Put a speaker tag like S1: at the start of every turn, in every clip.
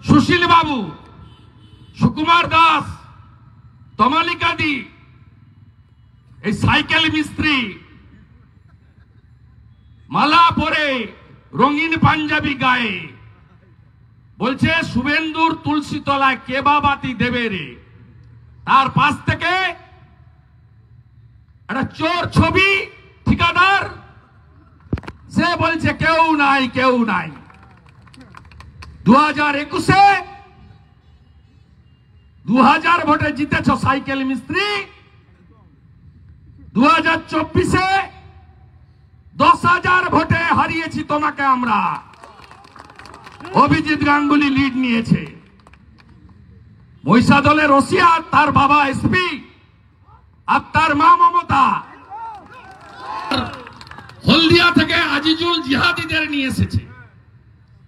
S1: সুশীল বাবু, সুকুমার দাস, তমালিকা দি, এই সাইকেল মিস্ত্রি, মালা পরে রঙিন পাঞ্জাবি গায়ে বলছে শুভেন্দুর তুলসী তলায় কেবা বাতি দেবে রে। তার পাশ থেকে একটা চোর ছবি ঠিকাদার, সে বলছে কেউ নাই কেউ নাই। 2021-এ 2000 ভোটে জিতেছ সাইকেল মিস্ত্রি, 2024-এ 10,000 ভোটে হারিয়েছি তোমাকে আমরা। অভিজিৎ গাঙ্গুলি লিড নিয়েছে। মহিষাদলের রসিয়া, তার বাবা এসপি আর তার মা মমতা। হলদিয়া থেকে আজিজুল জিহাদিদের নিয়ে এসেছে।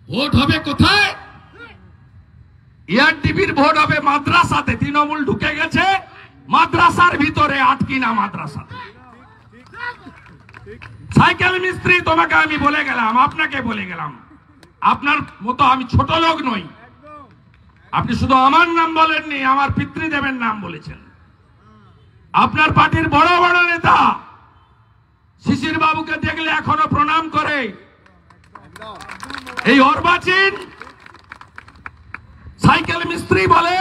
S1: ভোট হবে কোথায়? এআরটিভির ভোট হবে মাদ্রাসাতে। তৃণমূল ঢুকে গেছে মাদ্রাসার ভিতরে, আটকিনা মাদ্রাসাতে। সাইকেল মিস্ত্রি, তোমাকে আমি বলে গেলাম, আপনাকে বলে গেলাম, আপনার মতো আমি ছোট লোক নই। আপনি শুধু আমার নাম বলেননি, আমার পিতৃদেবের নাম বলেছেন। আপনার পার্টির বড় বড় নেতা শিশির বাবুকে দেখলে এখনো প্রণাম করে। এই অর্বাচীন সাইকেল মিস্ত্রি বলে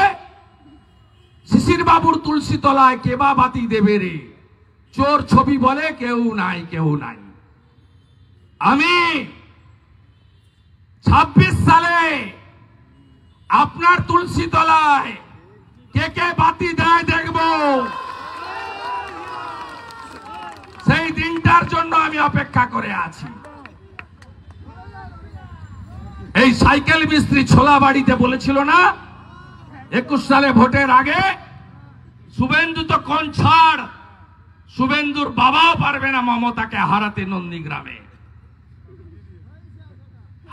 S1: শিশির বাবুর তুলসী তলায় কেবা বাতি দেবে রে। চোর ছবি বলে কেউ নাই কেউ নাই। আমি 26 সালে আপনার তুলসী তলায় কে কে বাতি দেয় দেখব। সেই দিনটার জন্য আমি অপেক্ষা করে আছি। এই সাইকেল মিস্ত্রি ছোলা বাড়িতে বলেছিল না 21 সালে ভোটের আগে, শুভেন্দু তো কোন ছাড়, শুভেন্দুর বাবাও পারবে না মমতাকে হারাতে নন্দীগ্রামে।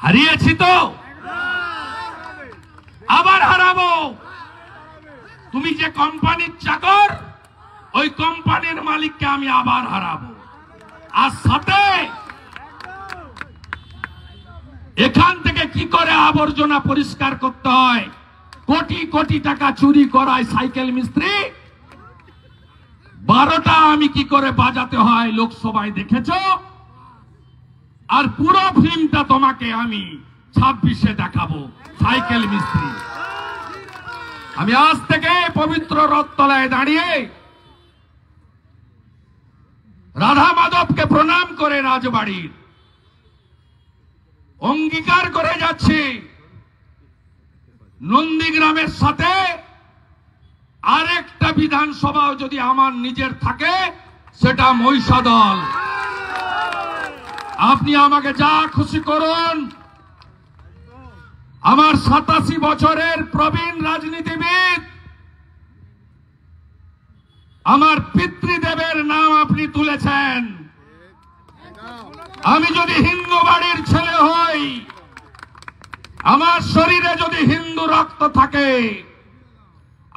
S1: হারিয়েছি তো, আবার হারাবো। তুমি যে কোম্পানির চাকর, ওই কোম্পানির মালিককে আমি আবার হারাবো। আর সাথে এখান থেকে কি করে আবর্জনা পরিষ্কার করতে হয়, কোটি কোটি টাকা চুরি করায় সাইকেল মিস্ত্রি, 12টা আমি কি করে বাজাতে হয় লোকসভায় দেখেছ। আর পুরো ফিল্মটা তোমাকে আমি 26-এ দেখাবো। সাইকেল মিস্ত্রি, আমি আজ থেকে পবিত্র রথতলায় দাঁড়িয়ে রাধা মাধবকে প্রণাম করে রাজবাড়ির অঙ্গীকার করে যাচ্ছি, নন্দীগ্রামের সাথে আরেকটা বিধানসভাও যদি আমার নিজের থাকে, সেটা মহিষাদল। আপনি আমাকে যা খুশি করুন। আমার 87 বছরের প্রবীণ রাজনীতিবিদ, আমার পিতৃদেবের নাম আপনি তুলেছেন। আমি যদি হিন্দু বাড়ির ছেলে হই, আমার শরীরে যদি হিন্দু রক্ত থাকে,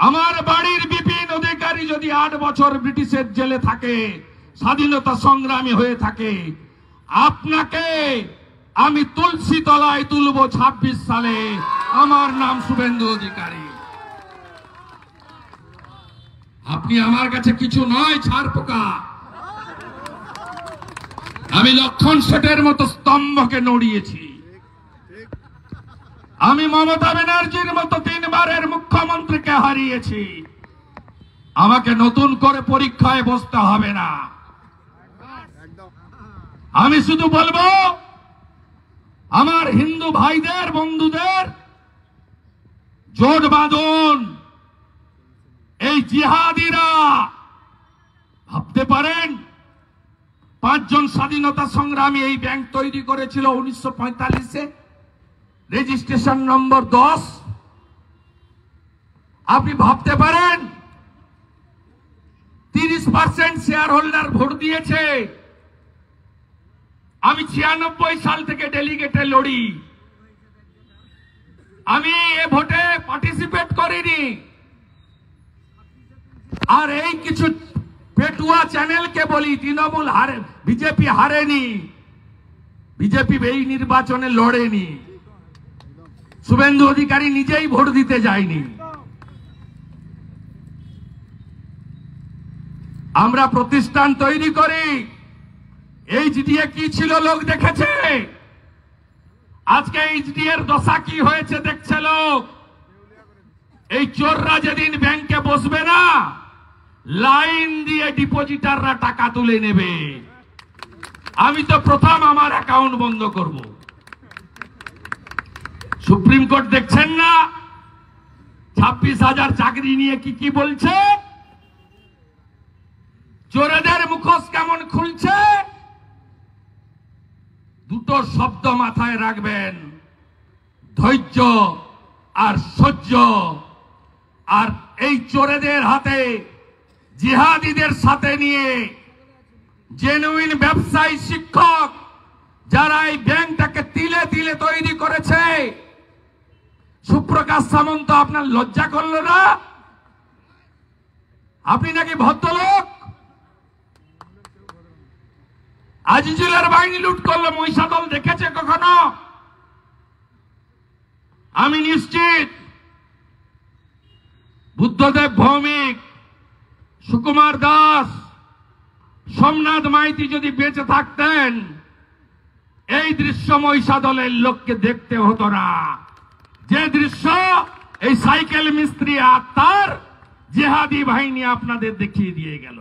S1: আমার বাড়ির বিপিন অধিকারী যদি 8 বছর ব্রিটিশের জেলে থাকে, স্বাধীনতা সংগ্রামী হয়ে থাকে, আপনাকে আমি তুলসী তলায় তুলব 26 সালে। আমার নাম শুভেন্দু অধিকারী। আপনি আমার কাছে কিছু নয়, ছাড় পোকা। আমি লক্ষণ শেঠের মতো স্তম্ভকে নড়িয়েছি। আমি মমতা ব্যানার্জির মতো 3 বারের মুখ্যমন্ত্রীকে হারিয়েছি। আমাকে নতুন করে পরীক্ষায় বসতে হবে না। আমি শুধু বলবো, আমার হিন্দু ভাইদের বন্ধুদের জোট বাঁধুন। এই জিহাদিরা ভাবতে পারেন 5 জন স্বাধীনতা সংগ্রামী এই ব্যাংক তৈরি করেছিল 1945-এ, রেজিস্ট্রেশন নম্বর 10। আপনি ভাবতে পারেন 30% শেয়ার হোল্ডার ভোট দিয়েছে। আমি 96 সাল থেকে ডেলিগেটে লড়ি। আমি এ ভোটে পার্টিসিপেট করিনি। আর এই কিছু পেটুয়া চ্যানেলকে বলি, তৃণমূল হারে, বিজেপি হারেনি, বিজেপি এই নির্বাচনে লড়েনি। শুভেন্দু অধিকারী নিজেই ভোট দিতে যায়নি। আমরা প্রতিষ্ঠান তৈরি করি। এইচডিএ কি ছিল লোক দেখেছে। আজকে এইচডিএ এর দশা কি হয়েছে দেখছে লোক। এই চোররা যেদিন ব্যাংকে বসবে না, লাইন দিয়ে ডিপোজিটাররা টাকা তুলে নেবে। আমি তো প্রথম আমার অ্যাকাউন্ট বন্ধ করব। সুপ্রিম কোর্ট দেখছেন না 26,000 চাকরি নিয়ে কি বলছে। চোরেদের মুখোশ কেমন খুলছে। দুটো শব্দ মাথায় রাখবেন, ধৈর্য আর সহ্য। আর এই চোরেদের হাতে জিহাদিদের সাথে নিয়ে জেনুইন ব্যবসায়ী শিক্ষক যারা এই ব্যাংকটাকে তিলে তিলে তৈরি করেছে, সুপ্রকাশ সামন্ত আপনার লজ্জা করলো না? আপনি নাকি ভদ্রলোক। আজিজুলের বাহিনী লুট করলো, মহিষাদল দেখেছে কখনো? আমি নিশ্চিত বুদ্ধদেব ভৌমিক, সুকুমার দাস, সোমনাথ মাইতি যদি বেঁচে থাকতেন এই দৃশ্য মহিষাদলের লোককে দেখতে হতো না। যে দৃশ্য এই সাইকেল মিস্ত্রি আর তার জেহাদি বাহিনী আপনাদের দেখিয়ে দিয়ে গেল।